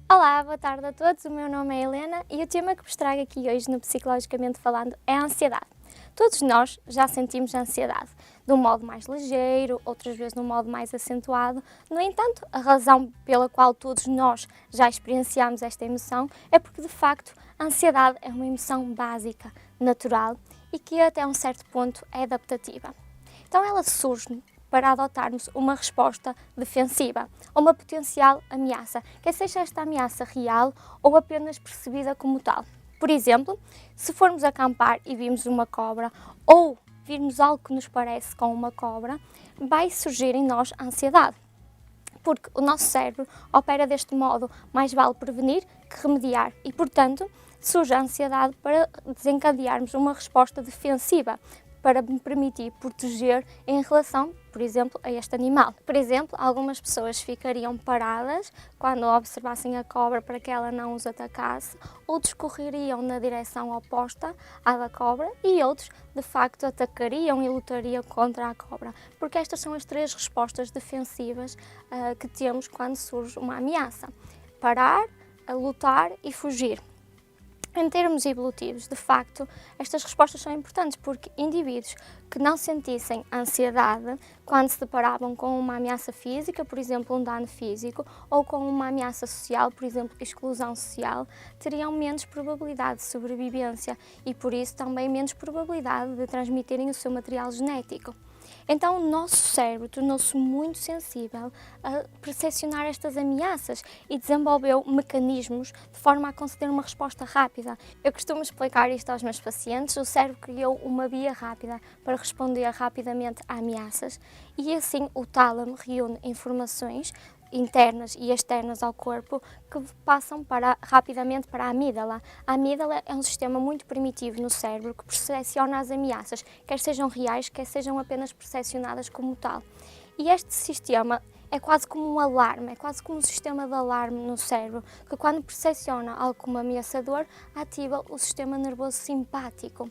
Olá, boa tarde a todos. O meu nome é Helena e o tema que vos trago aqui hoje no Psicologicamente Falando é a ansiedade. Todos nós já sentimos ansiedade, de um modo mais ligeiro, outras vezes de um modo mais acentuado. No entanto, a razão pela qual todos nós já experienciamos esta emoção é porque, de facto, a ansiedade é uma emoção básica, natural e que até um certo ponto é adaptativa. Então ela surge para adotarmos uma resposta defensiva a uma potencial ameaça, quer seja esta ameaça real ou apenas percebida como tal. Por exemplo, se formos acampar e vimos uma cobra ou virmos algo que nos parece com uma cobra, vai surgir em nós a ansiedade, porque o nosso cérebro opera deste modo, mais vale prevenir que remediar e, portanto, surge a ansiedade para desencadearmos uma resposta defensiva, para me permitir proteger em relação, por exemplo, a este animal. Por exemplo, algumas pessoas ficariam paradas quando observassem a cobra para que ela não os atacasse, outros correriam na direção oposta à da cobra e outros, de facto, atacariam e lutariam contra a cobra, porque estas são as três respostas defensivas que temos quando surge uma ameaça: parar, lutar e fugir. Em termos evolutivos, de facto, estas respostas são importantes porque indivíduos que não sentissem ansiedade quando se deparavam com uma ameaça física, por exemplo, um dano físico, ou com uma ameaça social, por exemplo, exclusão social, teriam menos probabilidade de sobrevivência e, por isso, também menos probabilidade de transmitirem o seu material genético. Então, o nosso cérebro tornou-se muito sensível a percepcionar estas ameaças e desenvolveu mecanismos de forma a conceder uma resposta rápida. Eu costumo explicar isto aos meus pacientes: o cérebro criou uma via rápida para responder rapidamente a ameaças e assim o tálamo reúne informações internas e externas ao corpo que passam rapidamente para a amígdala. A amígdala é um sistema muito primitivo no cérebro que percepciona as ameaças, quer sejam reais, quer sejam apenas percepcionadas como tal. E este sistema é quase como um alarme, é quase como um sistema de alarme no cérebro, que quando percepciona algo como ameaçador, ativa o sistema nervoso simpático,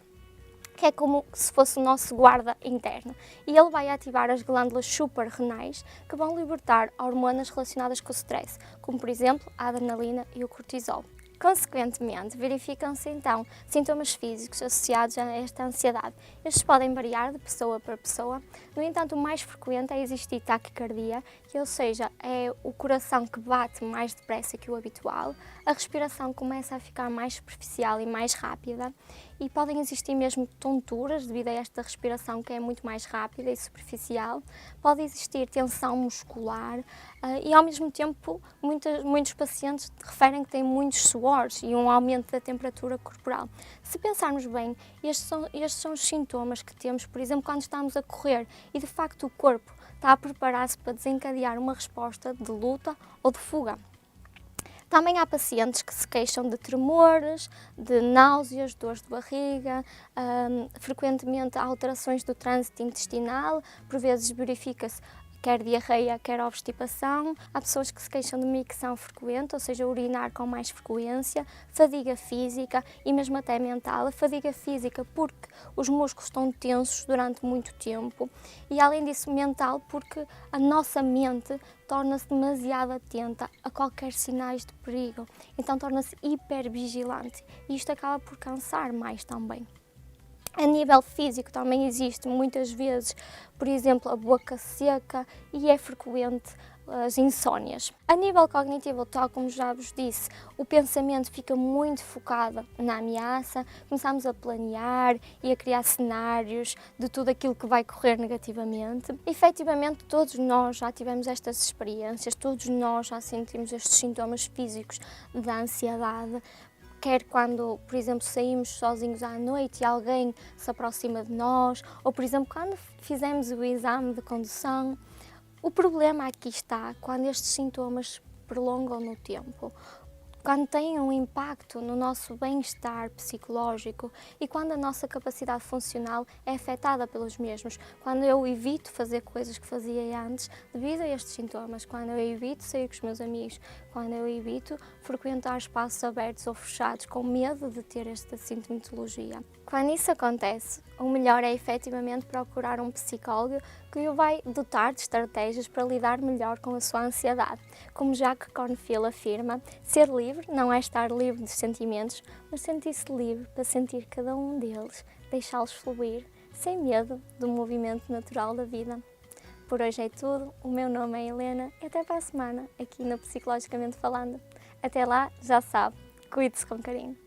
que é como se fosse o nosso guarda interno, e ele vai ativar as glândulas suprarrenais que vão libertar hormonas relacionadas com o stress, como por exemplo a adrenalina e o cortisol. Consequentemente, verificam-se então sintomas físicos associados a esta ansiedade. Estes podem variar de pessoa para pessoa, no entanto, o mais frequente é existir taquicardia, que, ou seja, é o coração que bate mais depressa que o habitual, a respiração começa a ficar mais superficial e mais rápida, e podem existir mesmo tonturas devido a esta respiração que é muito mais rápida e superficial, pode existir tensão muscular e, ao mesmo tempo, muitos pacientes referem que têm muitos suores e um aumento da temperatura corporal. Se pensarmos bem, estes são os sintomas que temos, por exemplo, quando estamos a correr e, de facto, o corpo está a preparar-se para desencadear uma resposta de luta ou de fuga. Também há pacientes que se queixam de tremores, de náuseas, dores de barriga, frequentemente alterações do trânsito intestinal, por vezes verifica-se quer diarreia, quer obstipação. Há pessoas que se queixam de micção frequente, ou seja, urinar com mais frequência, fadiga física e mesmo até mental. A fadiga física porque os músculos estão tensos durante muito tempo e, além disso, mental porque a nossa mente torna-se demasiado atenta a qualquer sinais de perigo, então torna-se hipervigilante e isto acaba por cansar mais também. A nível físico também existe muitas vezes, por exemplo, a boca seca e é frequente as insónias. A nível cognitivo, tal como já vos disse, o pensamento fica muito focado na ameaça, começamos a planear e a criar cenários de tudo aquilo que vai correr negativamente. Efetivamente, todos nós já tivemos estas experiências, todos nós já sentimos estes sintomas físicos da ansiedade, quer quando, por exemplo, saímos sozinhos à noite e alguém se aproxima de nós, ou, por exemplo, quando fizemos o exame de condução. O problema aqui está quando estes sintomas se prolongam no tempo, quando têm um impacto no nosso bem-estar psicológico e quando a nossa capacidade funcional é afetada pelos mesmos, quando eu evito fazer coisas que fazia antes devido a estes sintomas, quando eu evito sair com os meus amigos, quando eu evito frequentar espaços abertos ou fechados com medo de ter esta sintomatologia. Quando isso acontece, o melhor é efetivamente procurar um psicólogo que o vai dotar de estratégias para lidar melhor com a sua ansiedade. Como Jacques Cornfield afirma, ser livre não é estar livre dos sentimentos, mas sentir-se livre para sentir cada um deles, deixá-los fluir, sem medo do movimento natural da vida. Por hoje é tudo, o meu nome é Helena e até para a semana, aqui no Psicologicamente Falando. Até lá, já sabe, cuide-se com carinho.